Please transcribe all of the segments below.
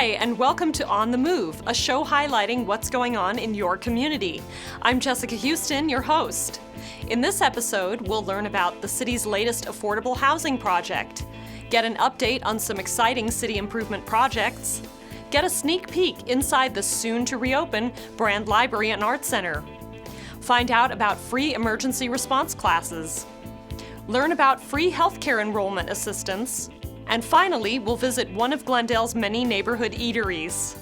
Hi, and welcome to On the Move, a show highlighting what's going on in your community. I'm Jessica Houston, your host. In this episode, we'll learn about the city's latest affordable housing project, get an update on some exciting city improvement projects, get a sneak peek inside the soon-to-reopen Brand Library and Art Center, find out about free emergency response classes, learn about free healthcare enrollment assistance, and finally, we'll visit one of Glendale's many neighborhood eateries.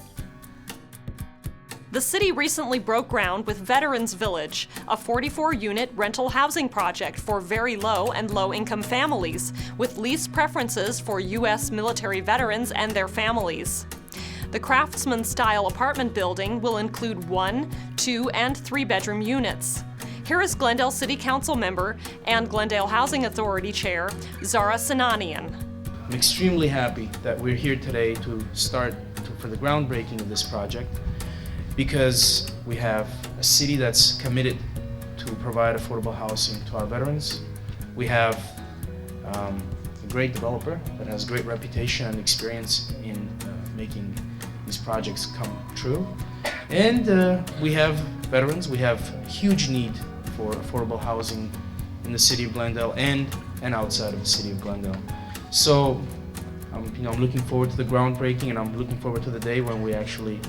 The city recently broke ground with Veterans Village, a 44-unit rental housing project for very low and low-income families, with lease preferences for U.S. military veterans and their families. The Craftsman-style apartment building will include 1, 2, and 3-bedroom units. Here is Glendale City Council member and Glendale Housing Authority Chair, Zara Sinanian. I'm extremely happy that we're here today to start for the groundbreaking of this project because we have a city that's committed to provide affordable housing to our veterans. We have a great developer that has great reputation and experience in making these projects come true. And we have veterans. We have a huge need for affordable housing in the city of Glendale and outside of the city of Glendale. So, I'm looking forward to the groundbreaking, and I'm looking forward to the day when we actually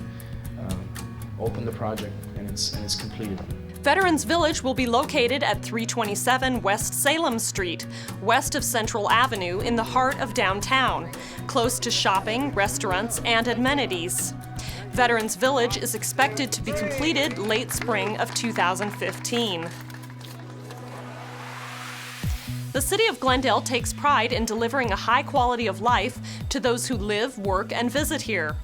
open the project and it's completed. Veterans Village will be located at 327 West Salem Street, west of Central Avenue in the heart of downtown, close to shopping, restaurants, and amenities. Veterans Village is expected to be completed late spring of 2015. The City of Glendale takes pride in delivering a high quality of life to those who live, work, and visit here.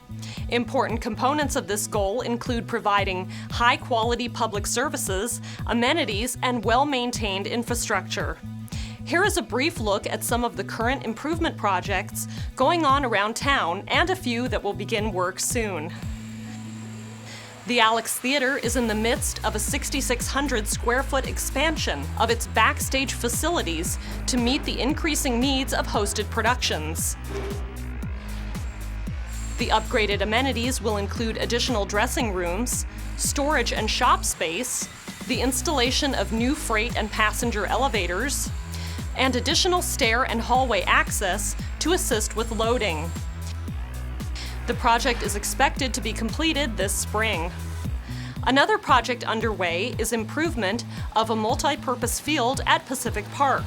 Important components of this goal include providing high-quality public services, amenities, and well-maintained infrastructure. Here is a brief look at some of the current improvement projects going on around town and a few that will begin work soon. The Alex Theater is in the midst of a 6,600 square foot expansion of its backstage facilities to meet the increasing needs of hosted productions. The upgraded amenities will include additional dressing rooms, storage and shop space, the installation of new freight and passenger elevators, and additional stair and hallway access to assist with loading. The project is expected to be completed this spring. Another project underway is improvement of a multi-purpose field at Pacific Park.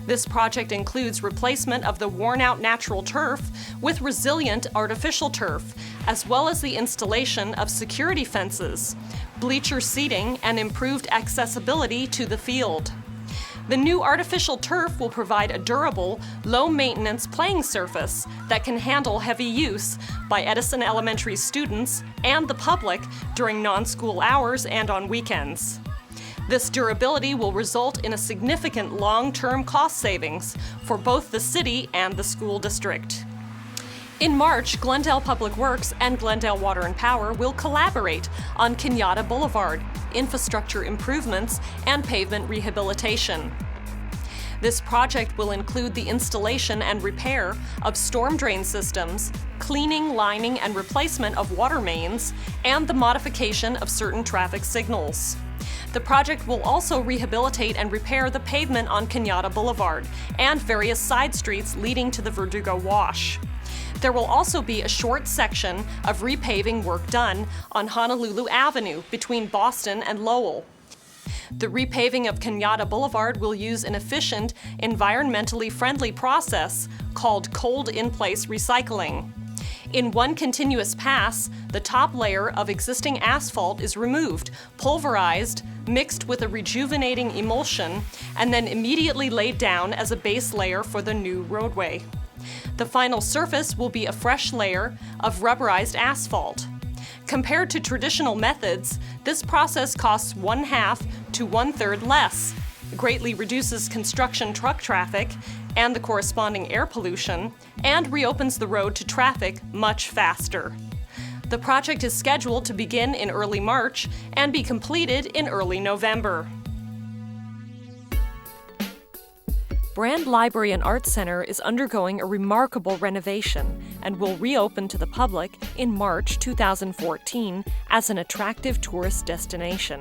This project includes replacement of the worn-out natural turf with resilient artificial turf, as well as the installation of security fences, bleacher seating, and improved accessibility to the field. The new artificial turf will provide a durable, low-maintenance playing surface that can handle heavy use by Edison Elementary students and the public during non-school hours and on weekends. This durability will result in a significant long-term cost savings for both the city and the school district. In March, Glendale Public Works and Glendale Water and Power will collaborate on Kenyatta Boulevard, infrastructure improvements, and pavement rehabilitation. This project will include the installation and repair of storm drain systems, cleaning, lining, and replacement of water mains, and the modification of certain traffic signals. The project will also rehabilitate and repair the pavement on Kenyatta Boulevard and various side streets leading to the Verdugo Wash. There will also be a short section of repaving work done on Honolulu Avenue between Boston and Lowell. The repaving of Kenyatta Boulevard will use an efficient, environmentally friendly process called cold in-place recycling. In one continuous pass, the top layer of existing asphalt is removed, pulverized, mixed with a rejuvenating emulsion, and then immediately laid down as a base layer for the new roadway. The final surface will be a fresh layer of rubberized asphalt. Compared to traditional methods, this process costs 1/2 to 1/3 less, greatly reduces construction truck traffic and the corresponding air pollution, and reopens the road to traffic much faster. The project is scheduled to begin in early March and be completed in early November. Brand Library and Art Center is undergoing a remarkable renovation and will reopen to the public in March 2014 as an attractive tourist destination.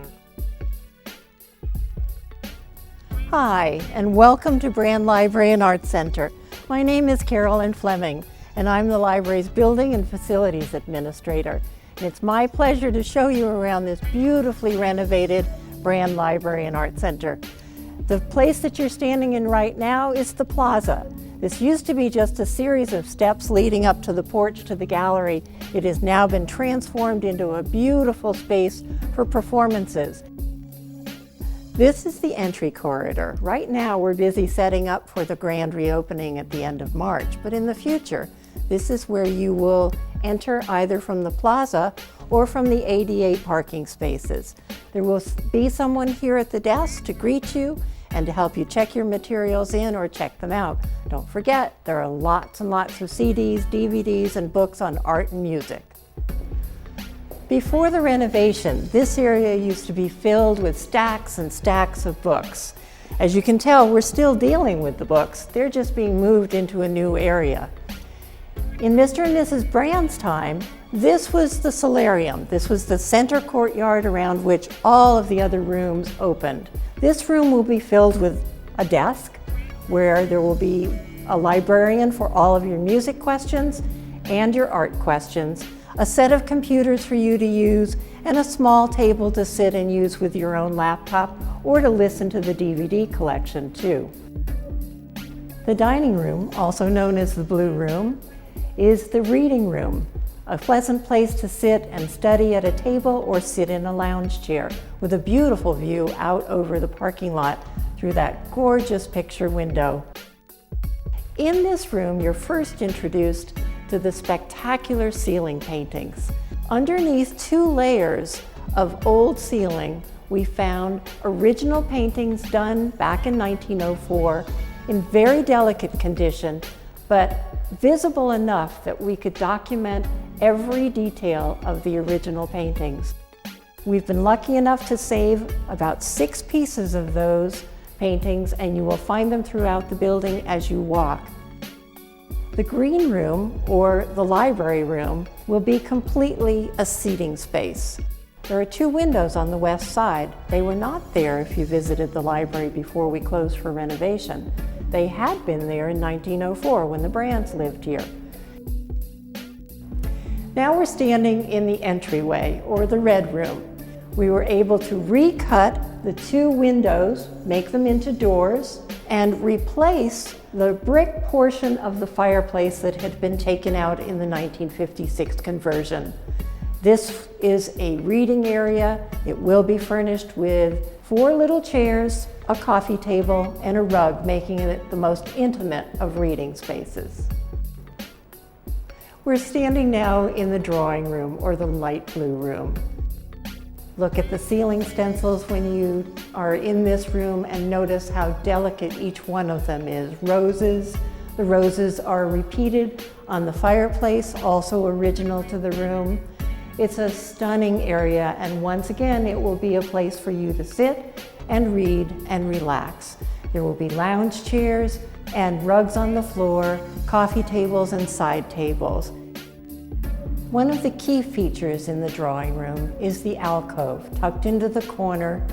Hi, and welcome to Brand Library and Art Center. My name is Carolyn Fleming, and I'm the library's Building and Facilities Administrator. And it's my pleasure to show you around this beautifully renovated Brand Library and Art Center. The place that you're standing in right now is the plaza. This used to be just a series of steps leading up to the porch to the gallery. It has now been transformed into a beautiful space for performances. This is the entry corridor. Right now we're busy setting up for the grand reopening at the end of March, but in the future, this is where you will enter either from the plaza or from the ADA parking spaces. There will be someone here at the desk to greet you and to help you check your materials in or check them out. Don't forget, there are lots and lots of CDs, DVDs, and books on art and music. Before the renovation, this area used to be filled with stacks and stacks of books. As you can tell, we're still dealing with the books. They're just being moved into a new area. In Mr. and Mrs. Brand's time, this was the solarium. This was the center courtyard around which all of the other rooms opened. This room will be filled with a desk where there will be a librarian for all of your music questions and your art questions, a set of computers for you to use, and a small table to sit and use with your own laptop or to listen to the DVD collection too. The dining room, also known as the Blue Room, is the reading room, a pleasant place to sit and study at a table or sit in a lounge chair with a beautiful view out over the parking lot through that gorgeous picture window. In this room, you're first introduced to the spectacular ceiling paintings. Underneath 2 layers of old ceiling, we found original paintings done back in 1904 in very delicate condition, but visible enough that we could document every detail of the original paintings. We've been lucky enough to save about 6 pieces of those paintings, and you will find them throughout the building as you walk. The green room, or the library room, will be completely a seating space. There are 2 windows on the west side. They were not there if you visited the library before we closed for renovation. They had been there in 1904 when the Brands lived here. Now we're standing in the entryway, or the red room. We were able to recut the 2 windows, make them into doors, and replace the brick portion of the fireplace that had been taken out in the 1956 conversion. This is a reading area. It will be furnished with 4 little chairs, a coffee table, and a rug, making it the most intimate of reading spaces. We're standing now in the drawing room, or the light blue room. Look at the ceiling stencils when you are in this room and notice how delicate each one of them is. Roses. The roses are repeated on the fireplace, also original to the room. It's a stunning area, and once again, it will be a place for you to sit and read and relax. There will be lounge chairs and rugs on the floor, coffee tables and side tables. One of the key features in the drawing room is the alcove tucked into the corner,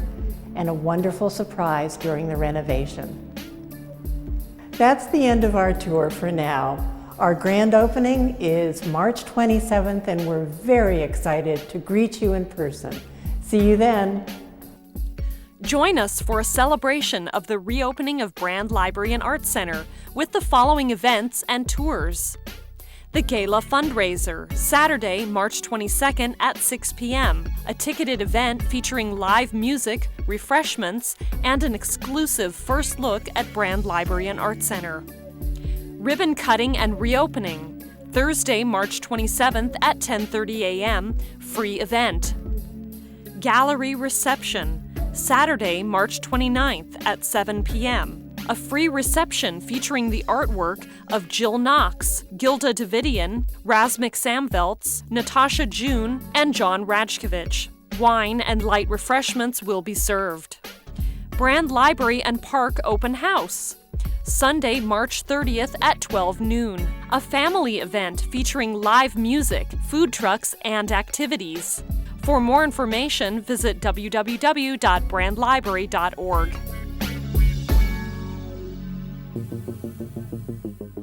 and a wonderful surprise during the renovation. That's the end of our tour for now. Our grand opening is March 27th, and we're very excited to greet you in person. See you then. Join us for a celebration of the reopening of Brand Library and Art Center with the following events and tours. The Gala Fundraiser, Saturday, March 22nd at 6 p.m., a ticketed event featuring live music, refreshments, and an exclusive first look at Brand Library and Art Center. Ribbon Cutting and Reopening, Thursday, March 27th at 10:30 a.m., free event. Gallery Reception, Saturday, March 29th at 7 p.m., a free reception featuring the artwork of Jill Knox, Gilda Davidian, Razmik Samvelts, Natasha June, and John Rajkovich. Wine and light refreshments will be served. Brand Library and Park Open House, Sunday, March 30th at 12 noon. A family event featuring live music, food trucks, and activities. For more information, visit www.brandlibrary.org.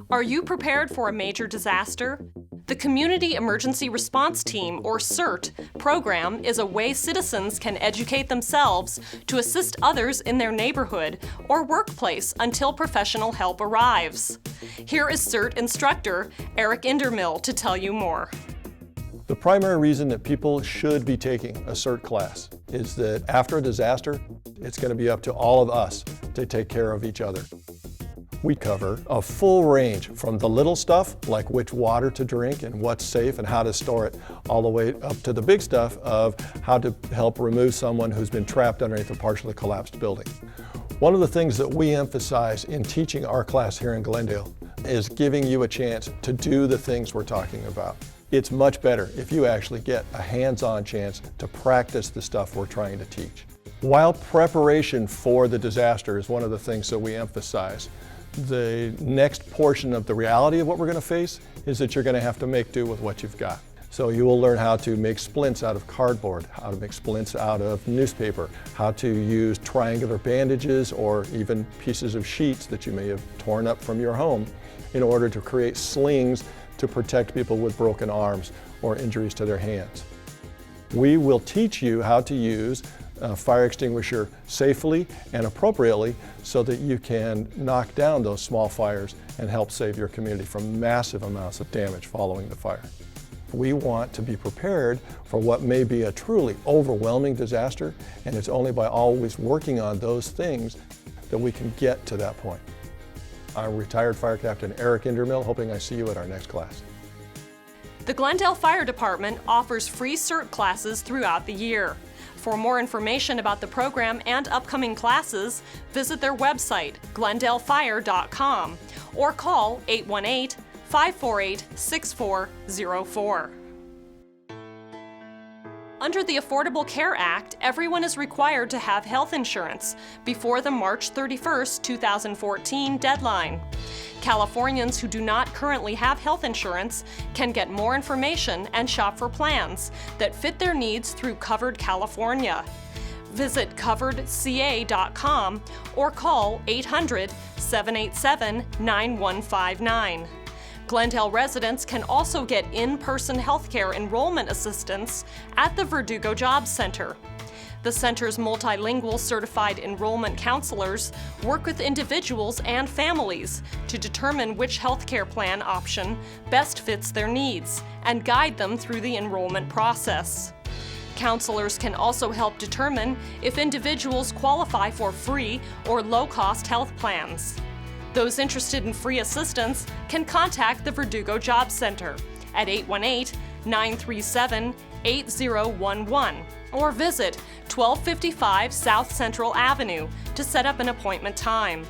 Are you prepared for a major disaster? The Community Emergency Response Team, or CERT, program is a way citizens can educate themselves to assist others in their neighborhood or workplace until professional help arrives. Here is CERT instructor Eric Indermill to tell you more. The primary reason that people should be taking a CERT class is that after a disaster, it's going to be up to all of us to take care of each other. We cover a full range from the little stuff, like which water to drink and what's safe and how to store it, all the way up to the big stuff of how to help remove someone who's been trapped underneath a partially collapsed building. One of the things that we emphasize in teaching our class here in Glendale is giving you a chance to do the things we're talking about. It's much better if you actually get a hands-on chance to practice the stuff we're trying to teach. While preparation for the disaster is one of the things that we emphasize, the next portion of the reality of what we're going to face is that you're going to have to make do with what you've got. So you will learn how to make splints out of cardboard, how to make splints out of newspaper, how to use triangular bandages or even pieces of sheets that you may have torn up from your home in order to create slings to protect people with broken arms or injuries to their hands. We will teach you how to use a fire extinguisher safely and appropriately so that you can knock down those small fires and help save your community from massive amounts of damage following the fire. We want to be prepared for what may be a truly overwhelming disaster, and it's only by always working on those things that we can get to that point. I'm retired Fire Captain Eric Indermill, hoping I see you at our next class. The Glendale Fire Department offers free CERT classes throughout the year. For more information about the program and upcoming classes, visit their website, glendalefire.com, or call 818-548-6404. Under the Affordable Care Act, everyone is required to have health insurance before the March 31, 2014 deadline. Californians who do not currently have health insurance can get more information and shop for plans that fit their needs through Covered California. Visit coveredca.com or call 800-787-9159. Glendale residents can also get in-person healthcare enrollment assistance at the Verdugo Jobs Center. The center's multilingual certified enrollment counselors work with individuals and families to determine which healthcare plan option best fits their needs and guide them through the enrollment process. Counselors can also help determine if individuals qualify for free or low-cost health plans. Those interested in free assistance can contact the Verdugo Jobs Center at 818-937-8011 or visit 1255 South Central Avenue to set up an appointment time.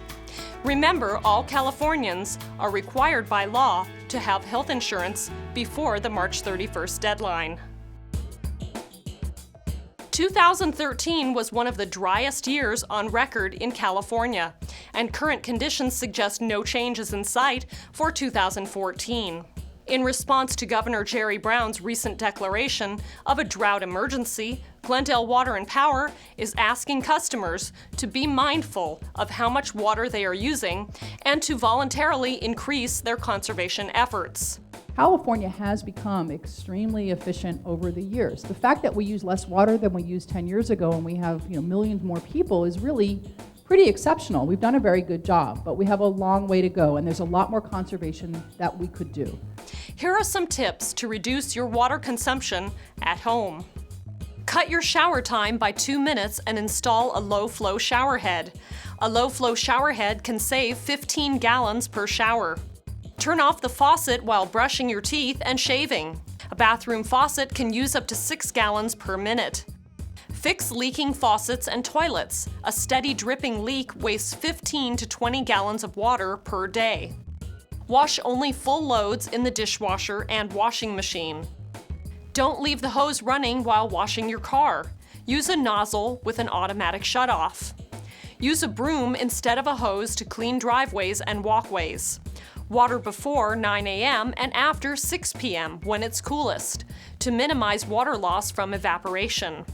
Remember, all Californians are required by law to have health insurance before the March 31st deadline. 2013 was one of the driest years on record in California, and current conditions suggest no changes in sight for 2014. In response to Governor Jerry Brown's recent declaration of a drought emergency, Glendale Water and Power is asking customers to be mindful of how much water they are using and to voluntarily increase their conservation efforts. California has become extremely efficient over the years. The fact that we use less water than we used 10 years ago and we have millions more people is really pretty exceptional. We've done a very good job, but we have a long way to go and there's a lot more conservation that we could do. Here are some tips to reduce your water consumption at home. Cut your shower time by 2 minutes and install a low-flow shower head. A low-flow shower head can save 15 gallons per shower. Turn off the faucet while brushing your teeth and shaving. A bathroom faucet can use up to 6 gallons per minute. Fix leaking faucets and toilets. A steady dripping leak wastes 15 to 20 gallons of water per day. Wash only full loads in the dishwasher and washing machine. Don't leave the hose running while washing your car. Use a nozzle with an automatic shutoff. Use a broom instead of a hose to clean driveways and walkways. Water before 9 a.m. and after 6 p.m. when it's coolest, to minimize water loss from evaporation.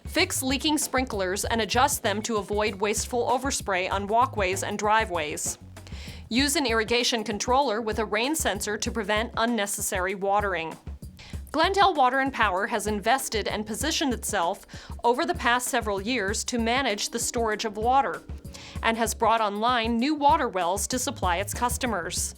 Fix leaking sprinklers and adjust them to avoid wasteful overspray on walkways and driveways. Use an irrigation controller with a rain sensor to prevent unnecessary watering. Glendale Water and Power has invested and positioned itself over the past several years to manage the storage of water, and has brought online new water wells to supply its customers.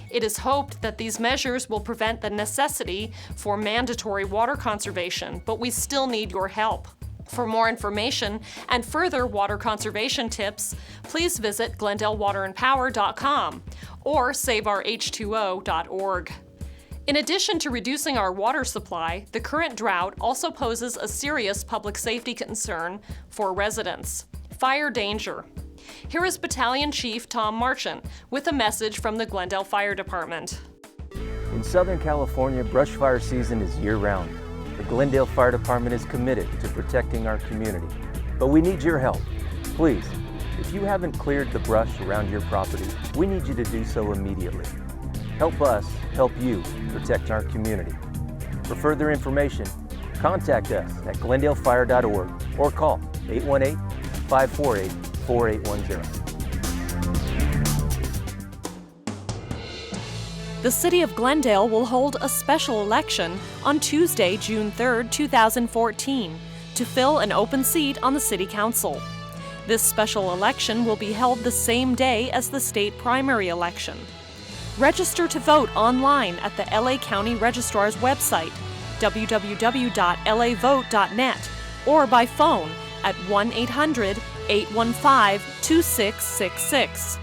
It is hoped that these measures will prevent the necessity for mandatory water conservation, but we still need your help. For more information and further water conservation tips, please visit glendalewaterandpower.com or saveourh2o.org. In addition to reducing our water supply, the current drought also poses a serious public safety concern for residents: fire danger. Here is Battalion Chief Tom Marchant with a message from the Glendale Fire Department. In Southern California, brush fire season is year-round. The Glendale Fire Department is committed to protecting our community, but we need your help. Please, if you haven't cleared the brush around your property, we need you to do so immediately. Help us help you protect our community. For further information, contact us at glendalefire.org or call 818-548-4810. The City of Glendale will hold a special election on Tuesday, June 3, 2014, to fill an open seat on the City Council. This special election will be held the same day as the state primary election. Register to vote online at the LA County Registrar's website, www.lavote.net, or by phone at 1-800-815-2666.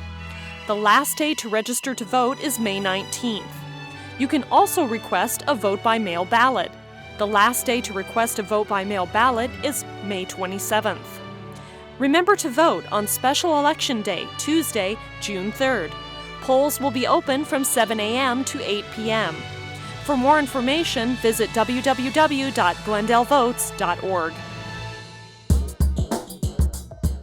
The last day to register to vote is May 19th. You can also request a vote-by-mail ballot. The last day to request a vote-by-mail ballot is May 27th. Remember to vote on Special Election Day, Tuesday, June 3rd. Polls will be open from 7 a.m. to 8 p.m. For more information, visit www.glendalevotes.org.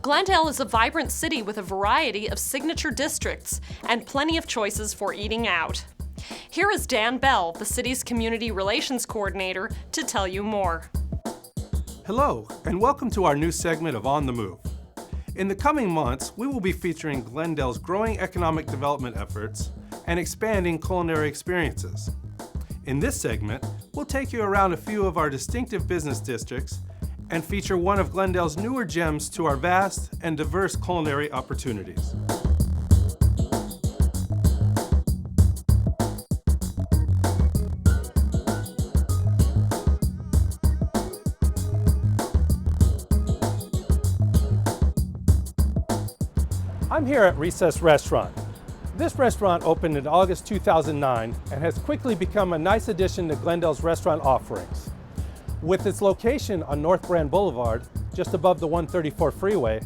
Glendale is a vibrant city with a variety of signature districts and plenty of choices for eating out. Here is Dan Bell, the city's Community Relations Coordinator, to tell you more. Hello, and welcome to our new segment of On the Move. In the coming months, we will be featuring Glendale's growing economic development efforts and expanding culinary experiences. In this segment, we'll take you around a few of our distinctive business districts and feature one of Glendale's newer gems to our vast and diverse culinary opportunities. I'm here at Recess Restaurant. This restaurant opened in August 2009 and has quickly become a nice addition to Glendale's restaurant offerings. With its location on North Brand Boulevard, just above the 134 freeway,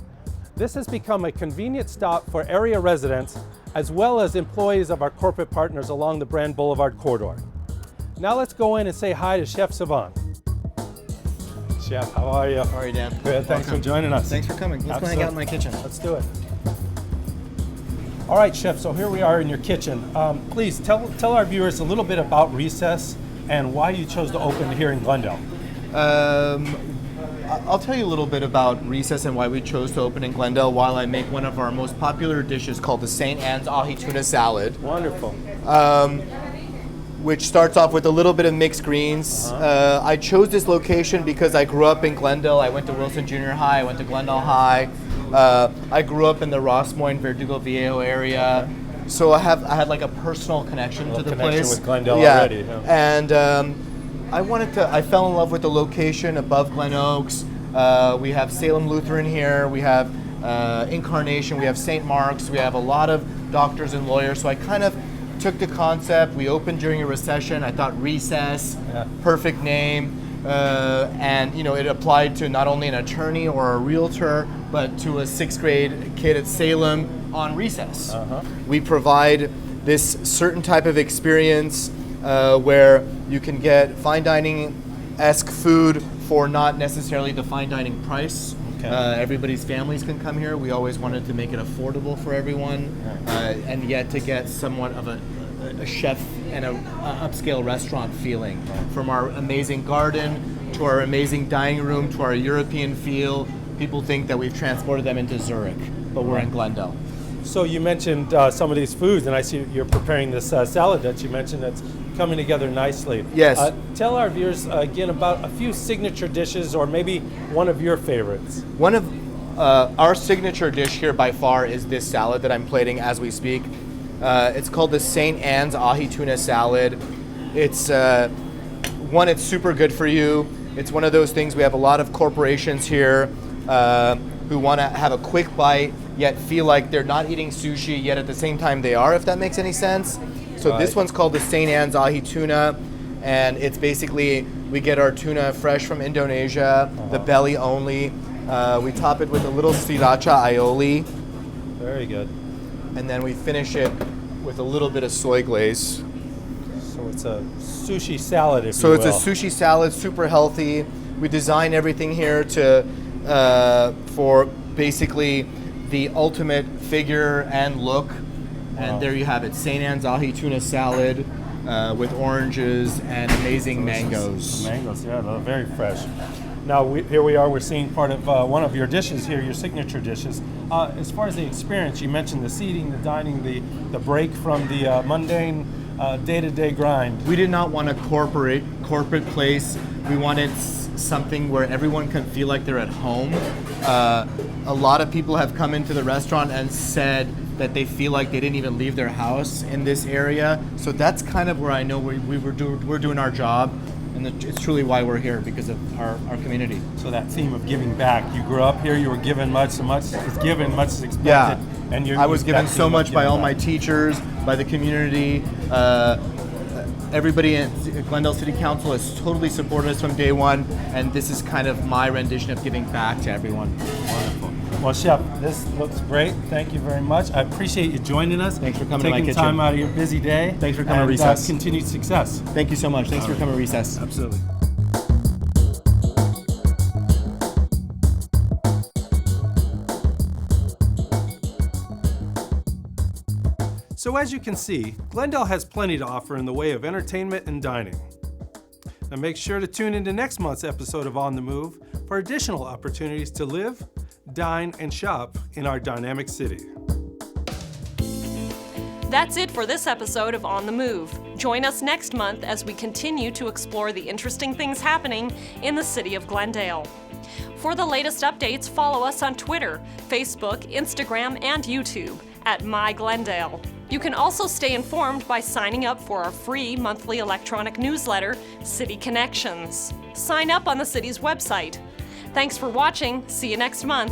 this has become a convenient stop for area residents as well as employees of our corporate partners along the Brand Boulevard corridor. Now let's go in and say hi to Chef Sivan. Chef, how are you? How are you, Dan? Good, thanks for joining us. Thanks for coming. Let's go hang out in my kitchen. Let's do it. All right, Chef, so here we are in your kitchen. Please tell our viewers a little bit about Recess and why you chose to open here in Glendale. I'll tell you a little bit about Recess and why we chose to open in Glendale while I make one of our most popular dishes called the St. Anne's Ahi Tuna Salad. Wonderful. Which starts off with a little bit of mixed greens. I chose this location because I grew up in Glendale. I went to Wilson Junior High, I went to Glendale High. I grew up in the Ross Moines, Verdugo Viejo area. So I had like a personal connection to the place. With Glendale already. Yeah. And I fell in love with the location above Glen Oaks. We have Salem Lutheran here. We have Incarnation. We have St. Mark's. We have a lot of doctors and lawyers. So I kind of took the concept. We opened during a recession. I thought Recess, perfect name. And it applied to not only an attorney or a realtor, but to a sixth grade kid at Salem on recess. We provide this certain type of experience where you can get fine dining-esque food for not necessarily the fine dining price. Okay. Everybody's families can come here. We always wanted to make it affordable for everyone, and yet to get somewhat of a chef and a upscale restaurant feeling. From our amazing garden to our amazing dining room to our European feel, people think that we've transported them into Zurich, but we're in Glendale. So you mentioned some of these foods, and I see you're preparing this salad that you mentioned that's coming together nicely. Yes. Tell our viewers again about a few signature dishes, or maybe one of your favorites. One of our signature dish here by far is this salad that I'm plating as we speak. It's called the St. Anne's Ahi Tuna Salad. It's it's super good for you. It's one of those things, we have a lot of corporations here who want to have a quick bite, yet feel like they're not eating sushi, yet at the same time they are, if that makes any sense. So this one's called the St. Anne's Ahi Tuna, and it's basically, we get our tuna fresh from Indonesia, the belly only. We top it with a little sriracha aioli, Very good. and then we finish it with a little bit of soy glaze. So it's a sushi salad, if So you it's will. a sushi salad, super healthy. We design everything here to for basically the ultimate figure and look. And there you have it, St. Anne's Ahi Tuna Salad with oranges and amazing mangoes. Mangoes, yeah, they're very fresh. Now here we are. We're seeing part of one of your dishes here, your signature dishes. As far as the experience, you mentioned the seating, the dining, the break from the mundane day-to-day grind. We did not want a corporate place. We wanted something where everyone can feel like they're at home. A lot of people have come into the restaurant and said that they feel like they didn't even leave their house in this area. So that's kind of where I know we're doing our job, and it's truly why we're here, because of our community. So that theme of giving back. You grew up here. You were given much, so much is given, much is expected. Yeah, and I was given that so theme much of by giving all my back. teachers, by the community. Everybody at Glendale City Council has totally supported us from day one, and this is kind of my rendition of giving back to everyone. Wonderful. Well, Chef, this looks great. Thank you very much. I appreciate you joining us. Thanks for coming to my taking kitchen. time out of your busy day. Thanks for coming to and, Recess. Continued success. Thank you so much. Thanks for coming to Recess. Absolutely. So as you can see, Glendale has plenty to offer in the way of entertainment and dining. Now make sure to tune into next month's episode of On the Move for additional opportunities to live, dine, and shop in our dynamic city. That's it for this episode of On the Move. Join us next month as we continue to explore the interesting things happening in the city of Glendale. For the latest updates, follow us on Twitter, Facebook, Instagram, and YouTube at MyGlendale. You can also stay informed by signing up for our free monthly electronic newsletter, City Connections. Sign up on the city's website. Thanks for watching. See you next month.